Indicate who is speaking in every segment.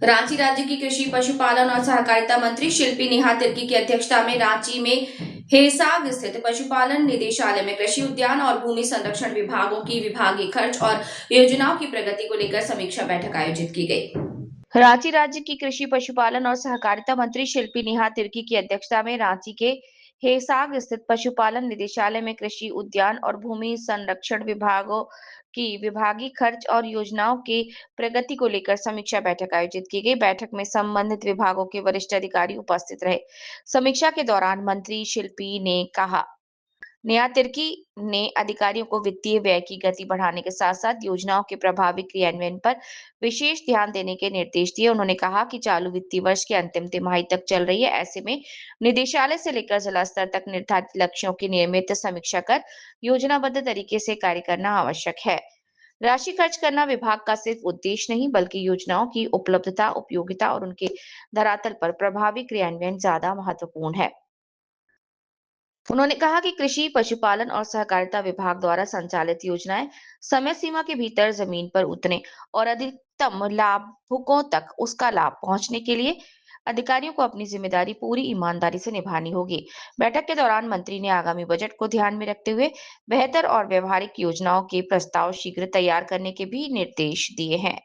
Speaker 1: रांची राज्य की कृषि पशुपालन और सहकारिता मंत्री शिल्पी नेहा तिर्की की अध्यक्षता में रांची में हेसाग स्थित पशुपालन निदेशालय में कृषि उद्यान और भूमि संरक्षण विभागों की विभागीय खर्च और योजनाओं की प्रगति को लेकर समीक्षा बैठक आयोजित की गई। रांची राज्य की कृषि पशुपालन और सहकारिता मंत्री शिल्पी नेहा तिर्की की अध्यक्षता में रांची के हेसाग स्थित पशुपालन निदेशालय में कृषि उद्यान और भूमि संरक्षण विभागों की विभागीय खर्च और योजनाओं की प्रगति को लेकर समीक्षा बैठक आयोजित की गई। बैठक में संबंधित विभागों के वरिष्ठ अधिकारी उपस्थित रहे। समीक्षा के दौरान मंत्री शिल्पी ने कहा, नेहा तिर्की ने अधिकारियों को वित्तीय व्यय की गति बढ़ाने के साथ साथ योजनाओं के प्रभावी क्रियान्वयन पर विशेष ध्यान देने के निर्देश दिए। उन्होंने कहा कि चालू वित्तीय वर्ष की अंतिम तिमाही तक चल रही है, ऐसे में निदेशालय से लेकर जिला स्तर तक निर्धारित लक्ष्यों की नियमित समीक्षा कर योजनाबद्ध तरीके से कार्य करना आवश्यक है। राशि खर्च करना विभाग का सिर्फ उद्देश्य नहीं, बल्कि योजनाओं की उपलब्धता, उपयोगिता और उनके धरातल पर प्रभावी क्रियान्वयन ज्यादा महत्वपूर्ण है। उन्होंने कहा कि कृषि, पशुपालन और सहकारिता विभाग द्वारा संचालित योजनाएं समय सीमा के भीतर जमीन पर उतरने और अधिकतम लाभुकों तक उसका लाभ पहुंचने के लिए अधिकारियों को अपनी जिम्मेदारी पूरी ईमानदारी से निभानी होगी। बैठक के दौरान मंत्री ने आगामी बजट को ध्यान में रखते हुए बेहतर और व्यवहारिक योजनाओं के प्रस्ताव शीघ्र तैयार करने के भी निर्देश दिए हैं।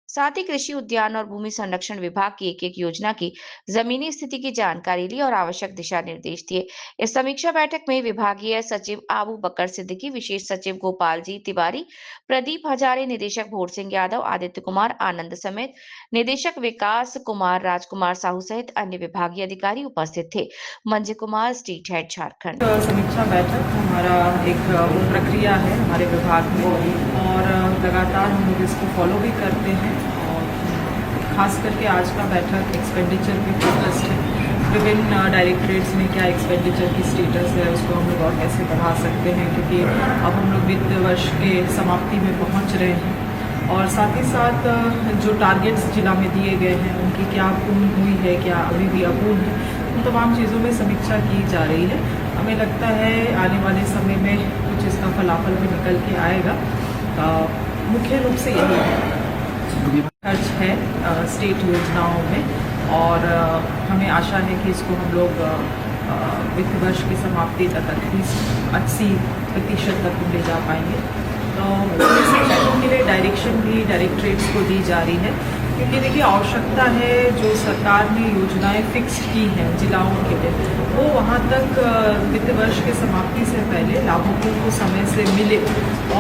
Speaker 1: साथ ही कृषि उद्यान और भूमि संरक्षण विभाग की एक योजना की जमीनी स्थिति की जानकारी ली और आवश्यक दिशा निर्देश दिए। इस समीक्षा बैठक में विभागीय सचिव आबू बकर सिद्दीकी, विशेष सचिव गोपाल जी तिवारी, प्रदीप हजारे, निदेशक भोर सिंह यादव, आदित्य कुमार आनंद समेत निदेशक विकास कुमार, राजकुमार साहू सहित अन्य विभागीय अधिकारी उपस्थित थे। Manju Kumar, state head, Jharkhand.
Speaker 2: समीक्षा बैठक हमारा एक प्रक्रिया है हमारे विभाग में और लगातार हम लोग इसको फॉलो भी करते हैं। और खास करके आज का बैठक एक्सपेंडिचर पे फोकस्ड है। विभिन्न डायरेक्टरेट्स में क्या एक्सपेंडिचर की स्टेटस है, उसको हम लोग और कैसे बढ़ा सकते हैं, क्योंकि अब हम लोग वित्त वर्ष के समाप्ति में पहुंच रहे हैं और साथ ही साथ जो टारगेट्स जिला में दिए गए हैं उनकी क्या पूर्ण हुई है, क्या अभी भी अपूर्ण है, उन तमाम चीज़ों में समीक्षा की जा रही है। हमें लगता है आने वाले समय में कुछ इसका फलाफल भी निकल के आएगा। मुख्य रूप से यही खर्च है स्टेट योजनाओं में और हमें आशा है कि इसको हम लोग वित्त वर्ष की समाप्ति तक 80% तक ले जा पाएंगे। तो इसके लिए डायरेक्शन भी डायरेक्टरेट्स को दी जा रही है, क्योंकि देखिए आवश्यकता है जो सरकार ने योजनाएं फिक्स की हैं जिलाओं के लिए, वो वहाँ तक वित्त वर्ष के समाप्ति से पहले लाभुकों को समय से मिले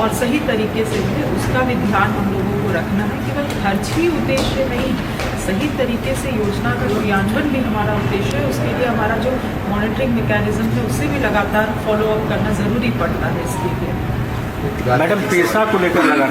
Speaker 2: और सही तरीके से मिले, उसका भी ध्यान हम लोगों को रखना है। केवल खर्च ही उद्देश्य नहीं, सही तरीके से योजना का क्रियान्वयन भी हमारा उद्देश्य है। उसके लिए हमारा जो मॉनिटरिंग मैकेनिज्म है उससे भी लगातार फॉलोअप करना ज़रूरी पड़ता है। इसके लिए
Speaker 3: मैडम पेशा को लेकर लगातार